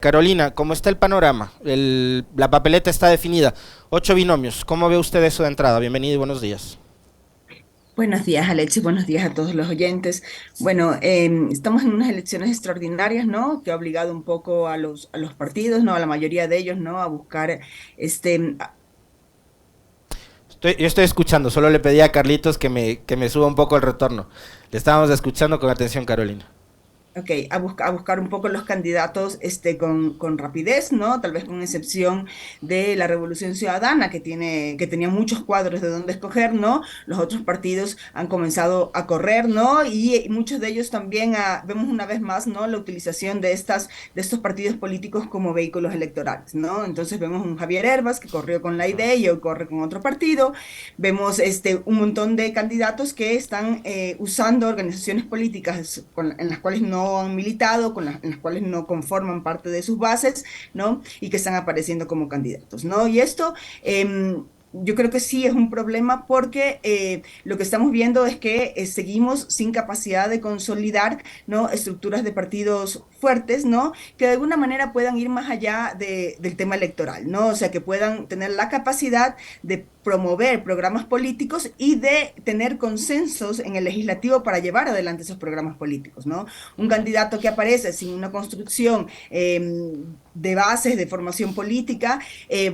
Carolina, ¿cómo está el panorama? La papeleta está definida. 8 binomios. ¿Cómo ve usted eso de entrada? Bienvenido y buenos días. Buenos días, Alexis. Buenos días a todos los oyentes. Bueno, estamos en unas elecciones extraordinarias, ¿no? Que ha obligado un poco a los partidos, ¿no? A la mayoría de ellos, ¿no? A buscar, este, Yo estoy escuchando, solo le pedí a Carlitos que me suba un poco el retorno. Le estábamos escuchando con atención, Carolina. Ok, a buscar un poco los candidatos con rapidez, ¿no? Tal vez con excepción de la Revolución Ciudadana, que tenía muchos cuadros de dónde escoger, ¿no? Los otros partidos han comenzado a correr, ¿no? Y muchos de ellos también vemos una vez más, ¿no? La utilización de estos partidos políticos como vehículos electorales, ¿no? Entonces vemos un Javier Herbas que corrió con la ID y hoy corre con otro partido. Vemos un montón de candidatos que están usando organizaciones políticas en las cuales no han militado, en las cuales no conforman parte de sus bases, ¿no? Y que están apareciendo como candidatos, ¿no? Y esto yo creo que sí es un problema porque lo que estamos viendo es que seguimos sin capacidad de consolidar, ¿no? Estructuras de partidos fuertes, ¿no? Que de alguna manera puedan ir más allá del tema electoral, ¿no? O sea, que puedan tener la capacidad de promover programas políticos y de tener consensos en el legislativo para llevar adelante esos programas políticos, ¿no? Un candidato que aparece sin una construcción de bases de formación política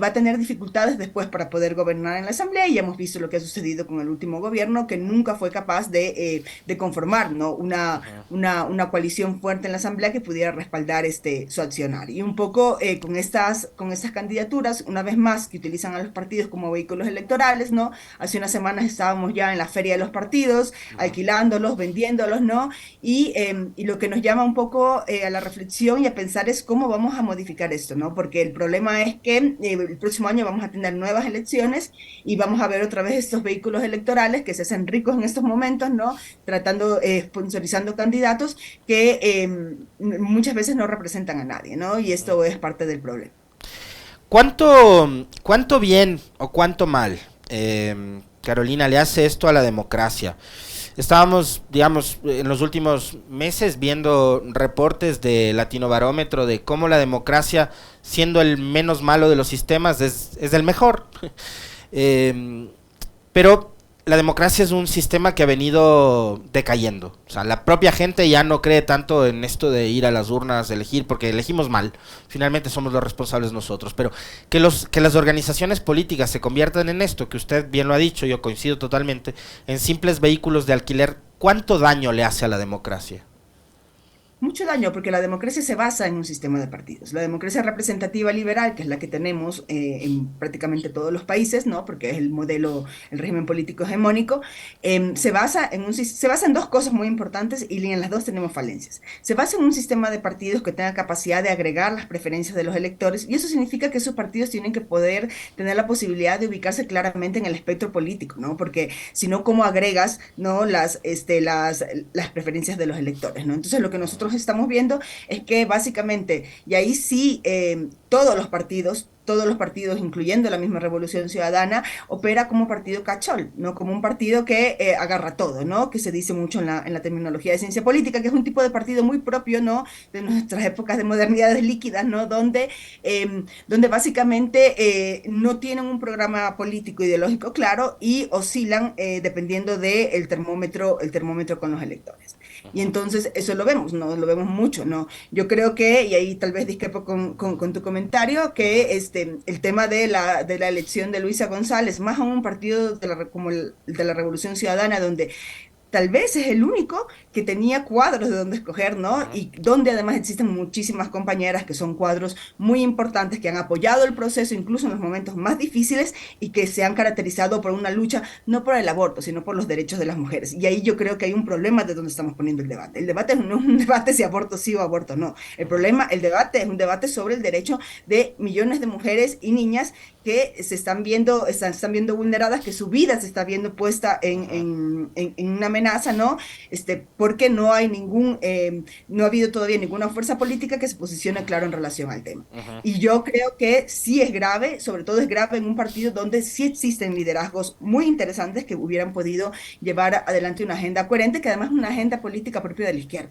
va a tener dificultades después para poder gobernar en la Asamblea y ya hemos visto lo que ha sucedido con el último gobierno que nunca fue capaz de conformar, ¿no? Una coalición fuerte en la Asamblea que pudiera respaldar su accionar. Y un poco con estas candidaturas, una vez más, que utilizan a los partidos como vehículos electorales, ¿no? Hace unas semanas estábamos ya en la feria de los partidos, alquilándolos, vendiéndolos, ¿no? Y lo que nos llama un poco a la reflexión y a pensar es cómo vamos a modificar esto, ¿no? Porque el problema es que el próximo año vamos a tener nuevas elecciones y vamos a ver otra vez estos vehículos electorales que se hacen ricos en estos momentos, ¿no? Tratando, sponsorizando candidatos que muchas veces no representan a nadie, ¿no? Y esto es parte del problema. ¿Cuánto bien o cuánto mal, Carolina, le hace esto a la democracia? Estábamos, digamos, en los últimos meses viendo reportes de Latinobarómetro de cómo la democracia, siendo el menos malo de los sistemas, es el mejor. Eh, pero la democracia es un sistema que ha venido decayendo. O sea, la propia gente ya no cree tanto en esto de ir a las urnas, elegir, porque elegimos mal. Finalmente somos los responsables nosotros. Pero que las organizaciones políticas se conviertan en esto, que usted bien lo ha dicho, yo coincido totalmente, en simples vehículos de alquiler, ¿cuánto daño le hace a la democracia? Mucho daño porque la democracia se basa en un sistema de partidos. La democracia representativa liberal, que es la que tenemos en prácticamente todos los países, ¿no? Porque es el modelo, el régimen político hegemónico, se basa en dos cosas muy importantes y en las dos tenemos falencias. Se basa en un sistema de partidos que tenga capacidad de agregar las preferencias de los electores y eso significa que esos partidos tienen que poder tener la posibilidad de ubicarse claramente en el espectro político, ¿no? Porque si no, ¿cómo agregas, ¿no? Las preferencias de los electores, ¿no? Entonces, lo que nosotros estamos viendo es que básicamente, y ahí sí, todos los partidos, incluyendo la misma Revolución Ciudadana, opera como partido cachol, ¿no? Como un partido que agarra todo, ¿no? Que se dice mucho en la terminología de ciencia política, que es un tipo de partido muy propio, ¿no? De nuestras épocas de modernidades líquidas, ¿no? Donde básicamente no tienen un programa político ideológico claro y oscilan dependiendo el termómetro con los electores. Y entonces eso lo vemos, ¿no? Lo vemos mucho, ¿no? Yo creo que, y ahí tal vez discrepo con tu comentario, que el tema de la elección de Luisa González, más aún un partido como el de la Revolución Ciudadana, donde tal vez es el único que tenía cuadros de donde escoger, ¿no? Y donde además existen muchísimas compañeras que son cuadros muy importantes, que han apoyado el proceso incluso en los momentos más difíciles y que se han caracterizado por una lucha no por el aborto, sino por los derechos de las mujeres. Y ahí yo creo que hay un problema de donde estamos poniendo el debate. El debate no es un debate si aborto sí o aborto no. El debate es un debate sobre el derecho de millones de mujeres y niñas que están viendo vulneradas, que su vida se está viendo puesta en una amenaza, ¿no? Porque no ha habido todavía ninguna fuerza política que se posicione claro en relación al tema. Y yo creo que sí es grave, sobre todo es grave en un partido donde sí existen liderazgos muy interesantes que hubieran podido llevar adelante una agenda coherente, que además es una agenda política propia de la izquierda.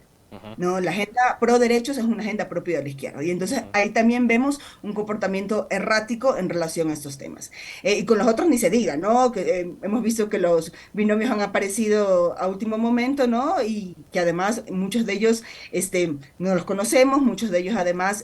¿no? La agenda pro derechos es una agenda propia de la izquierda. Y entonces ahí también vemos un comportamiento errático en relación a estos temas. Y con los otros ni se diga, ¿no? Que hemos visto que los binomios han aparecido a último momento, ¿no? Y que además muchos de ellos no los conocemos, muchos de ellos además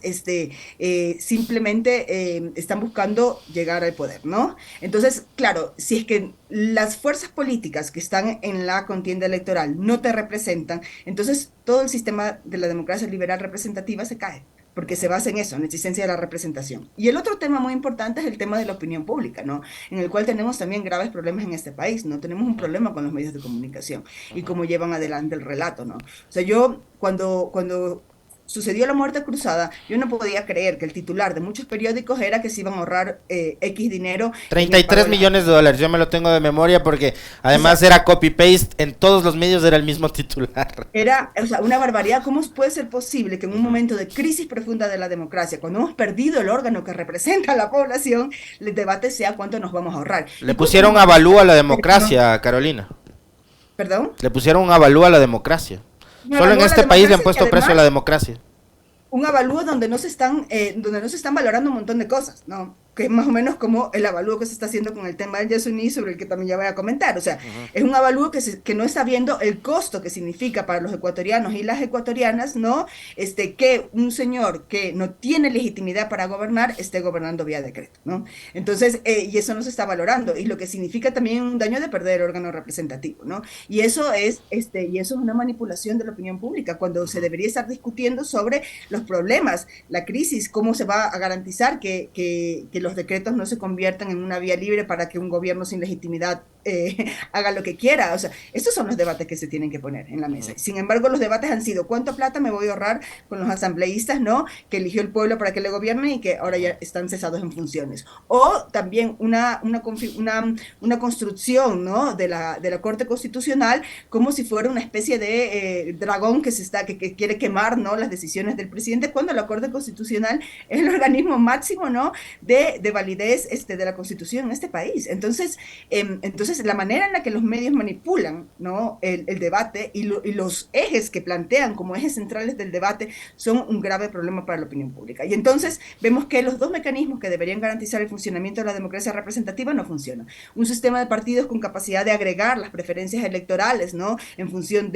simplemente están buscando llegar al poder, ¿no? Entonces, claro, si es que las fuerzas políticas que están en la contienda electoral no te representan, entonces todo el sistema de la democracia liberal representativa se cae, porque se basa en eso, en la existencia de la representación. Y el otro tema muy importante es el tema de la opinión pública, ¿no? En el cual tenemos también graves problemas en este país, ¿no? Tenemos un problema con los medios de comunicación y cómo llevan adelante el relato, ¿no? O sea, yo cuando sucedió la muerte cruzada, yo no podía creer que el titular de muchos periódicos era que se iban a ahorrar X dinero en el pago 33 de las... millones de dólares, yo me lo tengo de memoria porque además Exacto. era copy-paste, en todos los medios era el mismo titular. Era, o sea, una barbaridad. ¿Cómo puede ser posible que en un Ujú. momento de crisis profunda de la democracia, cuando hemos perdido el órgano que representa a la población, el debate sea cuánto nos vamos a ahorrar? Le ¿Y cuánto nos pusieron vamos a avalúo a la ahorrar? No, democracia, Carolina. ¿perdón? Le pusieron un avalúo a la democracia. Me Solo en evalúa la este país le han democracia y puesto precio a la además democracia. un avalúo donde no se están valorando un montón de cosas, ¿no? Que es más o menos como el avalúo que se está haciendo con el tema del Yasuní, sobre el que también ya voy a comentar. O sea, Ujú. es un avalúo que no está viendo el costo que significa para los ecuatorianos y las ecuatorianas, ¿no? Que un señor que no tiene legitimidad para gobernar esté gobernando vía decreto, ¿no? Entonces, y eso no se está valorando, y lo que significa también un daño de perder el órgano representativo, ¿no? Y eso es una manipulación de la opinión pública, cuando se debería estar discutiendo sobre los problemas, la crisis, cómo se va a garantizar que los decretos no se conviertan en una vía libre para que un gobierno sin legitimidad haga lo que quiera. O sea, estos son los debates que se tienen que poner en la mesa. Sin embargo, los debates han sido ¿cuánta plata me voy a ahorrar con los asambleístas, ¿no? Que eligió el pueblo para que le gobiernen y que ahora ya están cesados en funciones. O también una construcción, ¿no? De la Corte Constitucional como si fuera una especie de dragón que quiere quemar, ¿no? Las decisiones del presidente, cuando la Corte Constitucional es el organismo máximo, ¿no? De validez de la Constitución en este país. Entonces, la manera en la que los medios manipulan, ¿no? el debate y los ejes que plantean como ejes centrales del debate son un grave problema para la opinión pública. Y entonces vemos que los dos mecanismos que deberían garantizar el funcionamiento de la democracia representativa no funcionan. Un sistema de partidos con capacidad de agregar las preferencias electorales, ¿no? En función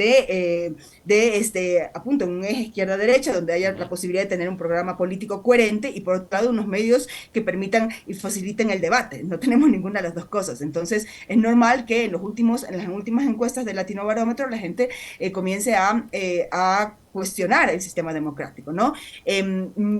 apunta un eje izquierda-derecha, donde haya la posibilidad de tener un programa político coherente, y por otro lado unos medios que permitan y faciliten el debate. No tenemos ninguna de las dos cosas. Entonces es normal que en las últimas encuestas de Latinobarómetro la gente comience a cuestionar el sistema democrático, ¿no?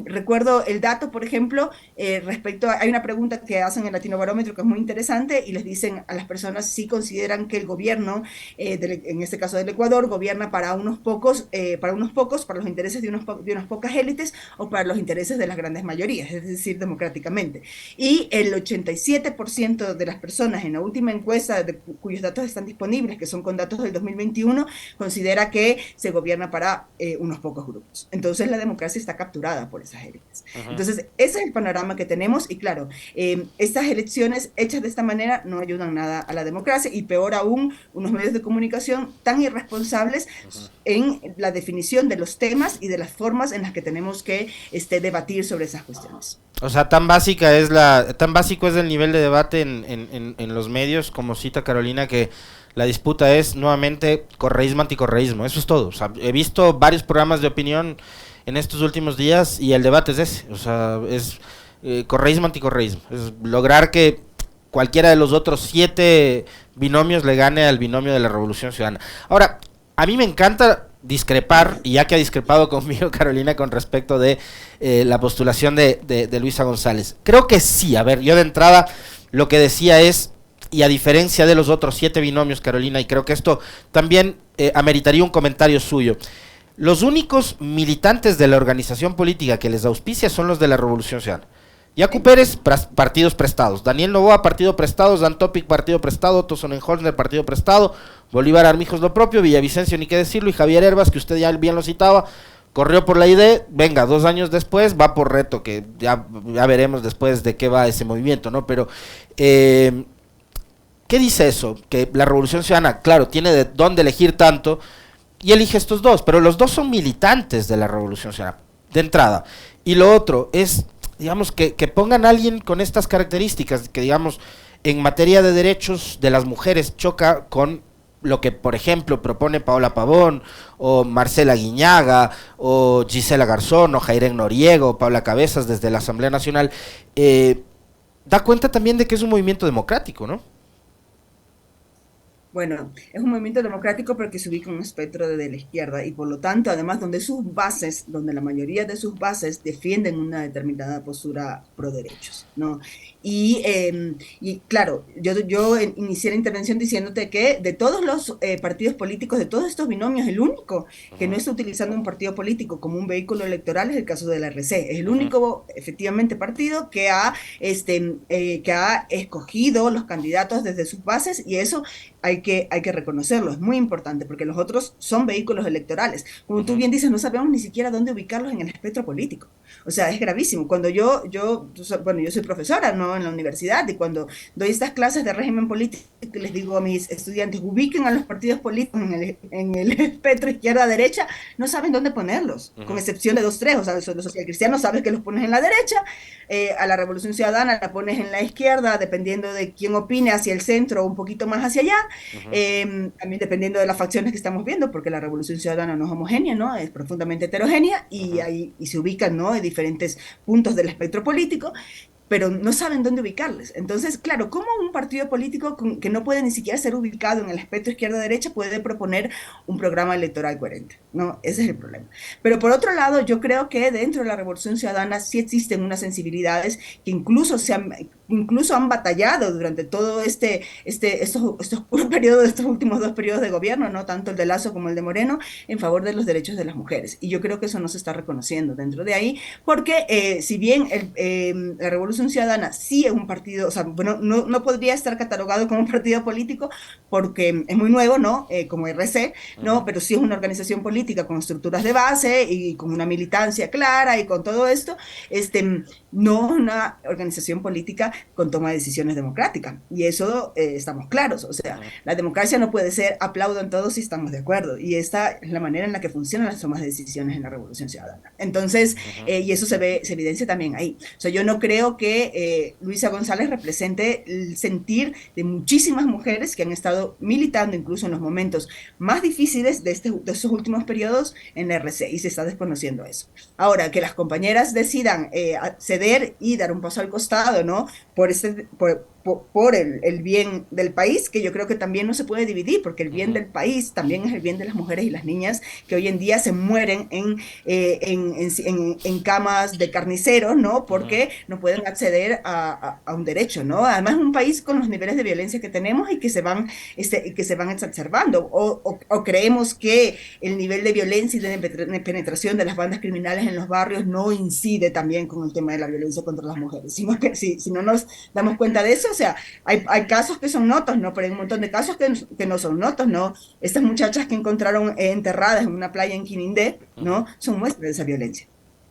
Recuerdo el dato, por ejemplo, hay una pregunta que hacen en Latinobarómetro que es muy interesante, y les dicen a las personas si consideran que el gobierno, en este caso del Ecuador, gobierna para unos pocos, para los intereses de unas pocas élites, o para los intereses de las grandes mayorías, es decir, democráticamente. Y el 87% de las personas en la última encuesta, cuyos datos están disponibles, que son con datos del 2021, considera que se gobierna para unos pocos grupos. Entonces la democracia está capturada por esas élites. Ujú. Entonces ese es el panorama que tenemos, y claro, estas elecciones hechas de esta manera no ayudan nada a la democracia, y peor aún, unos medios de comunicación tan irresponsables en la definición de los temas y de las formas en las que tenemos que debatir sobre esas cuestiones. O sea, tan básico es el nivel de debate en los medios, como cita Carolina, que la disputa es nuevamente correísmo anticorreísmo, eso es todo. O sea, he visto varios programas de opinión en estos últimos días y el debate es ese, o sea, es correísmo anticorreísmo, es lograr que cualquiera de los otros 7 binomios le gane al binomio de la Revolución Ciudadana. Ahora, a mí me encanta discrepar, y ya que ha discrepado conmigo Carolina con respecto de la postulación de Luisa González, creo que sí. A ver, yo de entrada lo que decía es, y a diferencia de los otros 7 binomios, Carolina, y creo que esto también ameritaría un comentario suyo, los únicos militantes de la organización política que les auspicia son los de la Revolución Ciudadana. Yacu Pérez, partidos prestados. Daniel Noboa, partido prestado. Dan Topic, partido prestado. Otto Sonnenholzner, partido prestado. Bolívar Armijos, lo propio. Villavicencio, ni qué decirlo. Y Javier Herbas, que usted ya bien lo citaba, corrió por la ID. Venga, 2 años después va por Reto, que ya veremos después de qué va ese movimiento, ¿no? Pero, ¿qué dice eso? Que la Revolución Ciudadana, claro, tiene de dónde elegir tanto. y elige estos dos, pero los dos son militantes de la Revolución Ciudadana, de entrada. Y lo otro es, digamos, que pongan a alguien con estas características, que digamos, en materia de derechos de las mujeres choca con lo que, por ejemplo, propone Paola Pavón, o Marcela Guiñaga, o Gisela Garzón, o Jairén Noriega, o Paula Cabezas desde la Asamblea Nacional, da cuenta también de que es un movimiento democrático, ¿no? Bueno, es un movimiento democrático porque se ubica en un espectro de la izquierda y por lo tanto, además, donde sus bases, donde la mayoría de sus bases defienden una determinada postura pro derechos, ¿no? Y claro, yo inicié la intervención diciéndote que de todos los partidos políticos, de todos estos binomios, el único que no está utilizando un partido político como un vehículo electoral es el caso de la RC. Es el único, efectivamente, partido que ha escogido los candidatos desde sus bases y eso hay que reconocerlo, es muy importante, porque los otros son vehículos electorales. Como tú bien dices, no sabemos ni siquiera dónde ubicarlos en el espectro político. O sea, es gravísimo. Cuando bueno, yo soy profesora, ¿no? En la universidad, y cuando doy estas clases de régimen político, les digo a mis estudiantes, ubiquen a los partidos políticos en el espectro izquierda-derecha, no saben dónde ponerlos, con excepción de dos, tres. O sea, los socialcristianos sabes que los pones en la derecha, a la Revolución Ciudadana la pones en la izquierda, dependiendo de quién opine, hacia el centro o un poquito más hacia allá. También dependiendo de las facciones que estamos viendo, porque la Revolución Ciudadana no es homogénea, ¿no? Es profundamente heterogénea y se ubican, ¿no? En diferentes puntos del espectro político, pero no saben dónde ubicarles. Entonces, claro, ¿cómo un partido político que no puede ni siquiera ser ubicado en el espectro izquierda-derecha puede proponer un programa electoral coherente? No, ese es el problema. Pero por otro lado, yo creo que dentro de la Revolución Ciudadana sí existen unas sensibilidades que incluso han batallado durante todo estos periodos, estos últimos dos periodos de gobierno, ¿no? Tanto el de Lasso como el de Moreno, en favor de los derechos de las mujeres. Y yo creo que eso no se está reconociendo dentro de ahí, porque si bien la Revolución Ciudadana sí es un partido, o sea, bueno, no podría estar catalogado como un partido político porque es muy nuevo, ¿no? Como RC, ¿no? Pero sí es una organización política con estructuras de base y con una militancia clara y con todo esto, no es una organización política con toma de decisiones democráticas. Y eso estamos claros. O sea, la democracia no puede ser aplaudo en todos si estamos de acuerdo. Y esta es la manera en la que funcionan las tomas de decisiones en la Revolución Ciudadana. Entonces, y eso se evidencia también ahí. O sea, yo no creo que Luisa González represente el sentir de muchísimas mujeres que han estado militando incluso en los momentos más difíciles de estos últimos periodos en la RC y se está desconociendo eso. Ahora, que las compañeras decidan ceder y dar un paso al costado, ¿no? Por el bien del país, que yo creo que también no se puede dividir, porque el bien del país también es el bien de las mujeres y las niñas que hoy en día se mueren en camas de carniceros, ¿no? Porque no pueden acceder a un derecho, ¿no? Además, un país con los niveles de violencia que tenemos y que se van exacerbando, o creemos que el nivel de violencia y de penetración de las bandas criminales en los barrios no incide también con el tema de la violencia contra las mujeres, sino que si no nos damos cuenta de eso, o sea, hay casos que son notos, ¿no? Pero hay un montón de casos que no son notos, ¿no? Estas muchachas que encontraron enterradas en una playa en Quinindé, ¿no? Son muestras de esa violencia.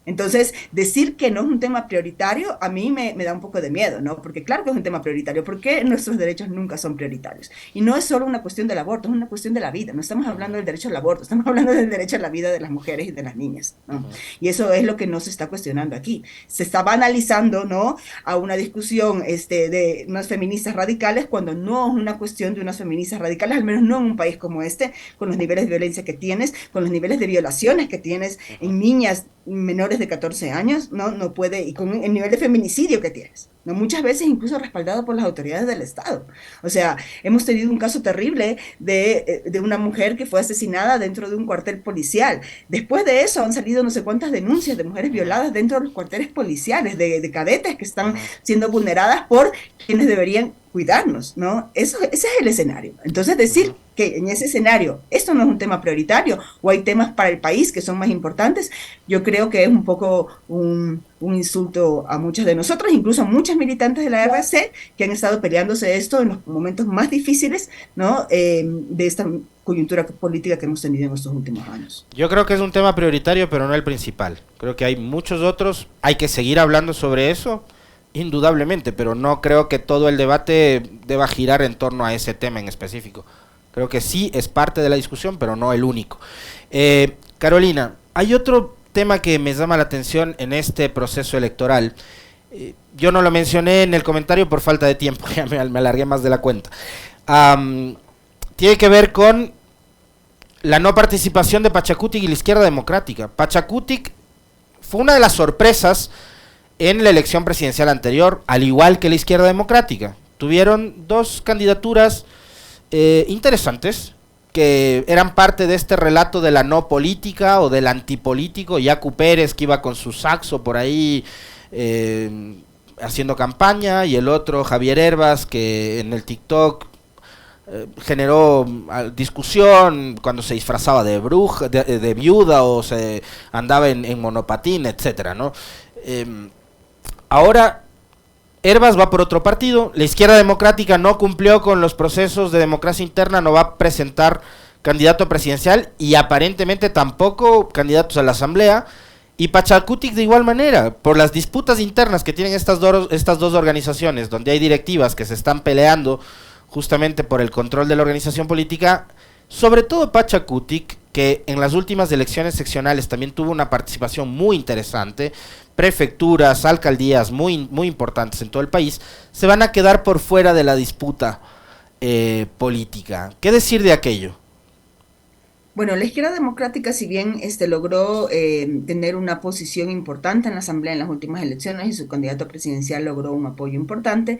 Entonces, decir que no es un tema prioritario, a mí me da un poco de miedo, ¿no? Porque claro que es un tema prioritario, porque nuestros derechos nunca son prioritarios. Y no es solo una cuestión del aborto, es una cuestión de la vida. No estamos hablando del derecho al aborto, estamos hablando del derecho a la vida de las mujeres y de las niñas, ¿no? Y eso es lo que no se está cuestionando aquí. Se está banalizando, ¿no? A una discusión de unas feministas radicales cuando no es una cuestión de unas feministas radicales, al menos no en un país como este, con los niveles de violencia que tienes, con los niveles de violaciones que tienes en niñas menores de 14 años, no puede, y con el nivel de feminicidio que tienes, ¿no? Muchas veces incluso respaldado por las autoridades del Estado. O sea, hemos tenido un caso terrible de una mujer que fue asesinada dentro de un cuartel policial. Después de eso han salido no sé cuántas denuncias de mujeres violadas dentro de los cuarteles policiales, de cadetes que están siendo vulneradas por quienes deberían cuidarnos, ¿no? Ese es el escenario. Entonces decir que en ese escenario esto no es un tema prioritario o hay temas para el país que son más importantes, yo creo que es un poco un insulto a muchas de nosotros, incluso a muchas militantes de la RC que han estado peleándose esto en los momentos más difíciles, ¿no? De esta coyuntura política que hemos tenido en estos últimos años. Yo creo que es un tema prioritario, pero no el principal. Creo que hay muchos otros, hay que seguir hablando sobre eso, indudablemente, pero no creo que todo el debate deba girar en torno a ese tema en específico. Creo que sí es parte de la discusión, pero no el único. Carolina, hay otro tema que me llama la atención en este proceso electoral. Yo no lo mencioné en el comentario por falta de tiempo, ya me alargué más de la cuenta. Tiene que ver con la no participación de Pachacutic y la izquierda democrática. Pachacutic fue una de las sorpresas en la elección presidencial anterior, al igual que la izquierda democrática. Tuvieron dos candidaturas interesantes, que eran parte de este relato de la no política o del antipolítico. Yacu Pérez, que iba con su saxo por ahí haciendo campaña, y el otro, Javier Herbas, que en el TikTok generó discusión cuando se disfrazaba de bruja, de viuda, o se andaba en monopatín, etcétera, ¿no? Ahora Herbas va por otro partido. La izquierda democrática no cumplió con los procesos de democracia interna, no va a presentar candidato presidencial y aparentemente tampoco candidatos a la asamblea. Y Pachacutic de igual manera, por las disputas internas que tienen estas dos organizaciones, donde hay directivas que se están peleando justamente por el control de la organización política, sobre todo Pachacutic, que en las últimas elecciones seccionales también tuvo una participación muy interesante, prefecturas, alcaldías muy, muy importantes en todo el país, se van a quedar por fuera de la disputa política. ¿Qué decir de aquello? Bueno, la izquierda democrática, si bien logró tener una posición importante en la Asamblea en las últimas elecciones y su candidato presidencial logró un apoyo importante,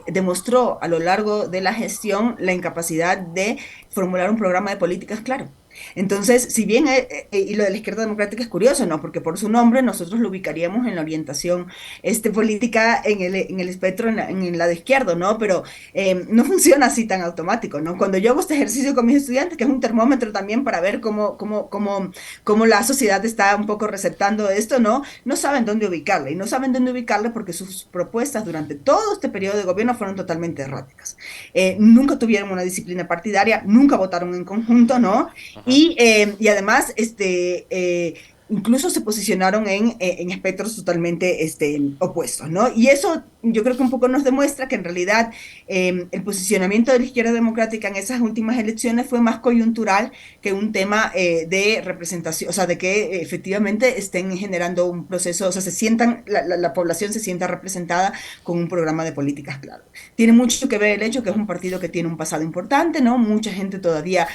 demostró a lo largo de la gestión la incapacidad de formular un programa de políticas claro. Entonces, si bien, y lo de la izquierda democrática es curioso, ¿no? Porque por su nombre nosotros lo ubicaríamos en la orientación política en el espectro, en la de izquierda, ¿no? Pero no funciona así tan automático, ¿no? Cuando yo hago este ejercicio con mis estudiantes, que es un termómetro también para ver cómo la sociedad está un poco receptando esto, ¿no? No saben dónde ubicarle, y no saben dónde ubicarle porque sus propuestas durante todo este periodo de gobierno fueron totalmente erráticas. Nunca tuvieron una disciplina partidaria, nunca votaron en conjunto, ¿no? Y además, incluso se posicionaron en espectros totalmente opuestos, ¿no? Y eso yo creo que un poco nos demuestra que en realidad el posicionamiento de la izquierda democrática en esas últimas elecciones fue más coyuntural que un tema de representación, o sea, de que efectivamente estén generando un proceso, o sea, la población se sienta representada con un programa de políticas claro. Tiene mucho que ver el hecho que es un partido que tiene un pasado importante, ¿no? Mucha gente todavía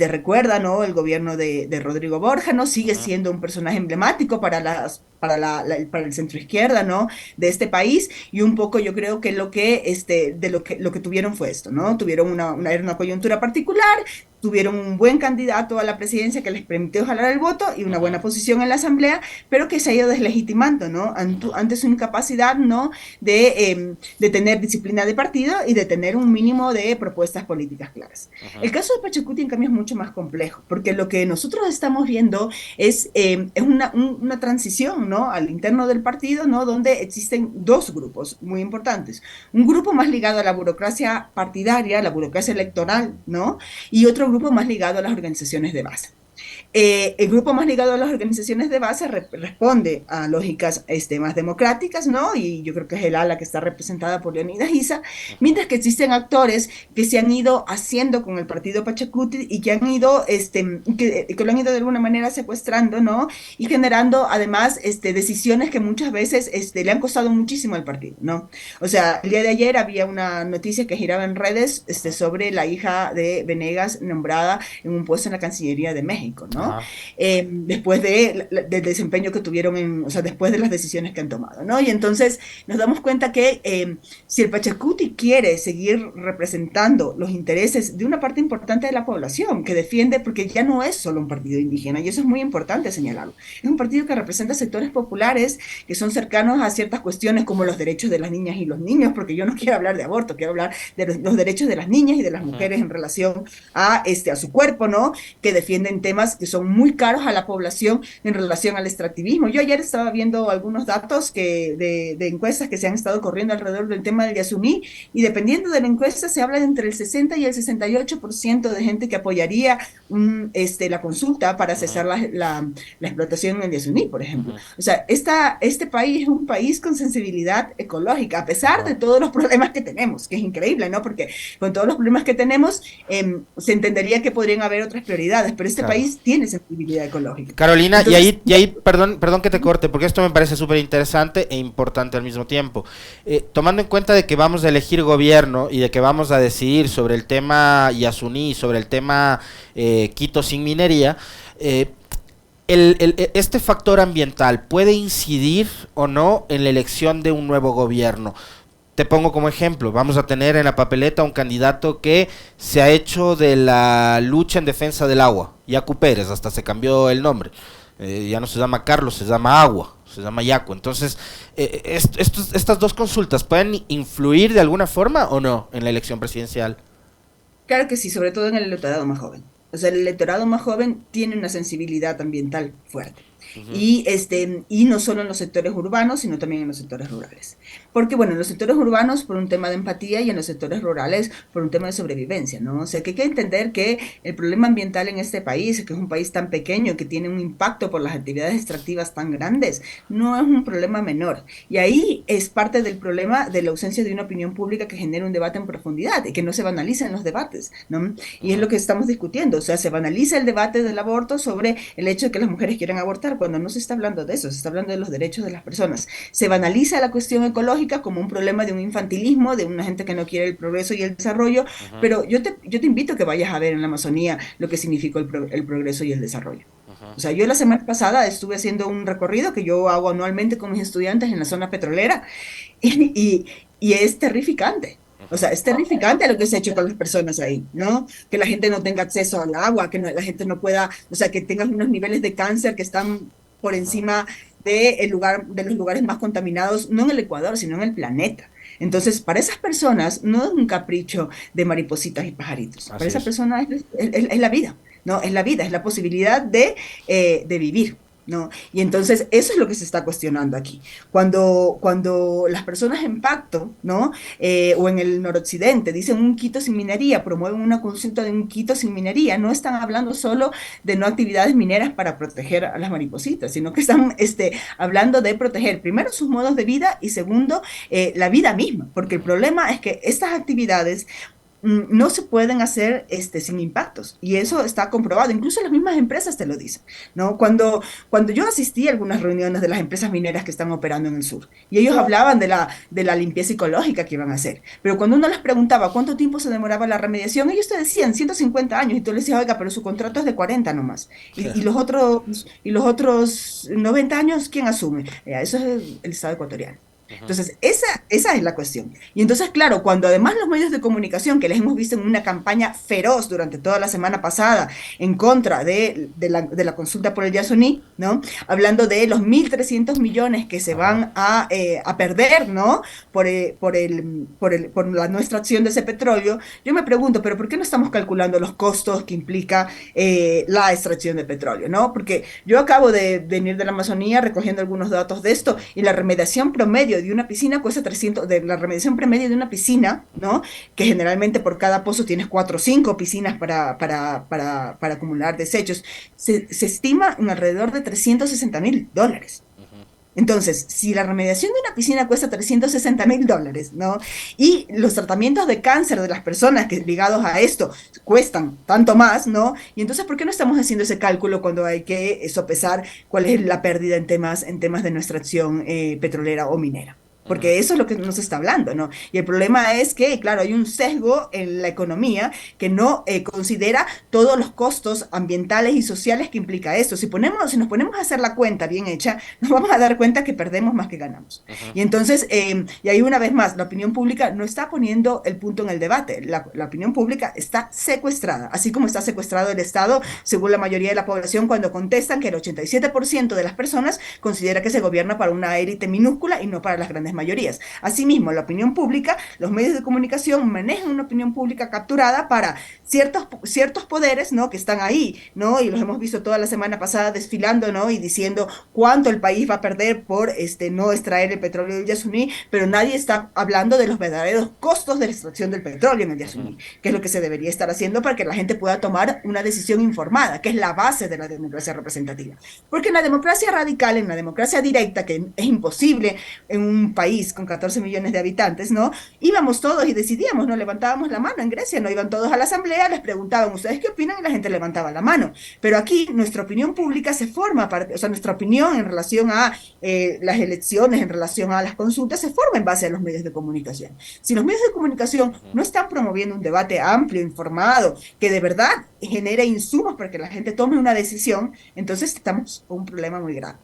recuerda, ¿no? El gobierno de Rodrigo Borja, ¿no? Sigue siendo un personaje emblemático para el centro izquierda, ¿no? De este país, y un poco yo creo que lo que tuvieron fue esto, ¿no? Tuvieron era una coyuntura particular, tuvieron un buen candidato a la presidencia que les permitió jalar el voto y una buena posición en la asamblea, pero que se ha ido deslegitimando, ¿no? Ante su incapacidad, ¿no? De tener disciplina de partido y de tener un mínimo de propuestas políticas claras. El caso de Pachacuti, en cambio, es mucho más complejo, porque lo que nosotros estamos viendo es una transición, ¿no? Al interno del partido, ¿no? Donde existen dos grupos muy importantes. Un grupo más ligado a la burocracia partidaria, la burocracia electoral, ¿no? Y otro grupo más ligado a las organizaciones de base. El grupo más ligado a las organizaciones de base responde a lógicas más democráticas, ¿no? Y yo creo que es el ala que está representada por Leonidas Issa, mientras que existen actores que se han ido haciendo con el partido Pachacuti y que han ido, que lo han ido de alguna manera secuestrando, ¿no? Y generando además decisiones que muchas veces le han costado muchísimo al partido, ¿no? O sea, el día de ayer había una noticia que giraba en redes sobre la hija de Venegas nombrada en un puesto en la Cancillería de México, ¿no? Después del desempeño que tuvieron, o sea, después de las decisiones que han tomado, ¿no? Y entonces nos damos cuenta que si el Pachacuti quiere seguir representando los intereses de una parte importante de la población que defiende, porque ya no es solo un partido indígena, y eso es muy importante señalarlo, es un partido que representa sectores populares que son cercanos a ciertas cuestiones como los derechos de las niñas y los niños, porque yo no quiero hablar de aborto, quiero hablar de los derechos de las niñas y de las mujeres en relación a su cuerpo, ¿no? Que defienden temas temas que son muy caros a la población en relación al extractivismo. Yo ayer estaba viendo algunos datos de encuestas que se han estado corriendo alrededor del tema del Yasuní, y dependiendo de la encuesta se habla de entre el 60 y el 68% de gente que apoyaría la consulta para cesar la explotación en el Yasuní, por ejemplo. O sea, este país es un país con sensibilidad ecológica, a pesar de todos los problemas que tenemos, que es increíble, ¿no? Porque con todos los problemas que tenemos, se entendería que podrían haber otras prioridades, pero este Claro. país tiene sensibilidad ecológica. Carolina, Entonces, perdón que te corte, porque esto me parece súper interesante e importante al mismo tiempo. Tomando en cuenta de que vamos a elegir gobierno y de que vamos a decidir sobre el tema Yasuní, sobre el tema Quito sin minería, este factor ambiental puede incidir o no en la elección de un nuevo gobierno. Te pongo como ejemplo, vamos a tener en la papeleta un candidato que se ha hecho de la lucha en defensa del agua, Yacu Pérez, hasta se cambió el nombre, ya no se llama Carlos, se llama Agua, se llama Yacu. Entonces, estas dos consultas pueden influir de alguna forma o no en la elección presidencial. claro que sí, sobre todo en el electorado más joven. O sea, el electorado más joven tiene una sensibilidad ambiental fuerte. Ujú. Y no solo en los sectores urbanos, sino también en los sectores rurales. Porque, bueno, en los sectores urbanos por un tema de empatía y en los sectores rurales por un tema de sobrevivencia, ¿no? O sea, que hay que entender que el problema ambiental en este país, que es un país tan pequeño, que tiene un impacto por las actividades extractivas tan grandes, no es un problema menor. Y ahí es parte del problema de la ausencia de una opinión pública que genere un debate en profundidad y que no se banalicen los debates, ¿no? Y es Ujú. lo que estamos discutiendo. O sea, se banaliza el debate del aborto sobre el hecho de que las mujeres quieran abortar, cuando no se está hablando de eso, se está hablando de los derechos de las personas. Se banaliza la cuestión ecológica como un problema de un infantilismo, de una gente que no quiere el progreso y el desarrollo, Ujú. pero yo te invito a que vayas a ver en la Amazonía lo que significó el progreso y el desarrollo. Ujú. O sea, yo la semana pasada estuve haciendo un recorrido que yo hago anualmente con mis estudiantes en la zona petrolera, y, y es terrificante. O Ujú. sea, es terrificante lo que se ha hecho con las personas ahí, ¿no? Que la gente no tenga acceso al agua, que la gente no pueda, o sea, que tengan unos niveles de cáncer que están por Ujú. encima de los lugares más contaminados, no en el Ecuador, sino en el planeta. Entonces, para esas personas no es un capricho de maripositas y pajaritos. Para Así esa es. persona es la vida, ¿no? Es la vida, es la posibilidad de vivir, ¿no? Y entonces eso es lo que se está cuestionando aquí. Cuando las personas en pacto, ¿no? O en el noroccidente dicen un Quito sin minería, promueven una consulta de un Quito sin minería, no están hablando solo de no actividades mineras para proteger a las maripositas, sino que están hablando de proteger primero sus modos de vida y segundo la vida misma, porque el Ujú. problema es que estas actividades no se pueden hacer sin impactos. Y Ujú. eso está comprobado. Incluso las mismas empresas te lo dicen, ¿no? Cuando yo asistí a algunas reuniones de las empresas mineras que están operando en el sur, y ellos hablaban de la limpieza ecológica que iban a hacer, pero cuando uno les preguntaba cuánto tiempo se demoraba la remediación, ellos te decían 150 años, y tú les decías, oiga, pero su contrato es de 40 nomás. Y los otros 90 años, ¿quién asume? Eso es el Estado ecuatoriano. Ujú. Entonces, esa es la cuestión. Y entonces, claro, cuando además los medios de comunicación, que les hemos visto en una campaña feroz durante toda la semana pasada en contra de la consulta por el Yasuní, ¿no? Hablando de los 1.300 millones que se Ajá. van a perder, ¿no? Por la no extracción de ese petróleo, yo me pregunto, ¿pero por qué no estamos calculando los costos que implica la extracción de petróleo, ¿no? Porque yo acabo de venir de la Amazonía recogiendo algunos datos de esto, y la remediación promedio de una piscina cuesta 300, de la remediación promedio de una piscina, ¿no? Que generalmente por cada pozo tienes 4 o 5 piscinas para acumular desechos, se estima en alrededor de $360.000. Ujú. Entonces, si la remediación de una piscina cuesta $360.000, ¿no? Y los tratamientos de cáncer de las personas ligados a esto cuestan tanto más, ¿no? Y entonces, ¿por qué no estamos haciendo ese cálculo cuando hay que sopesar cuál es la pérdida en temas de nuestra acción petrolera o minera? Ujú. Porque eso es lo que nos está hablando, ¿no? Y el problema es que, claro, hay un sesgo en la economía que no considera todos los costos ambientales y sociales que implica esto. Si nos ponemos a hacer la cuenta bien hecha, nos vamos a dar cuenta que perdemos más que ganamos. Ujú. Y entonces, y ahí una vez más, la opinión pública no está poniendo el punto en el debate. La opinión pública está secuestrada, así como está secuestrado el Estado, según la mayoría de la población, cuando contestan que el 87% de las personas considera que se gobierna para una élite minúscula y no para las grandes mayorías. Asimismo, la opinión pública, los medios de comunicación manejan una opinión pública capturada para ciertos poderes, ¿no? Que están ahí, ¿no? Y los hemos visto toda la semana pasada desfilando, ¿no? Y diciendo cuánto el país va a perder por no extraer el petróleo del Yasuní, pero nadie está hablando de los verdaderos costos de la extracción del petróleo en el Yasuní, que es lo que se debería estar haciendo para que la gente pueda tomar una decisión informada, que es la base de la democracia representativa. Porque en la democracia radical, en la democracia directa, que es imposible en un país con 14 millones de habitantes, ¿no? Íbamos todos y decidíamos, ¿no? Levantábamos la mano en Grecia, no iban todos a la asamblea, les preguntaban, ¿ustedes qué opinan? Y la gente levantaba la mano. Pero aquí nuestra opinión pública se forma, o sea, nuestra opinión en relación a las elecciones, en relación a las consultas, se forma en base a los medios de comunicación. Si los medios de comunicación no están promoviendo un debate amplio, informado, que de verdad genere insumos para que la gente tome una decisión, entonces estamos con un problema muy grave.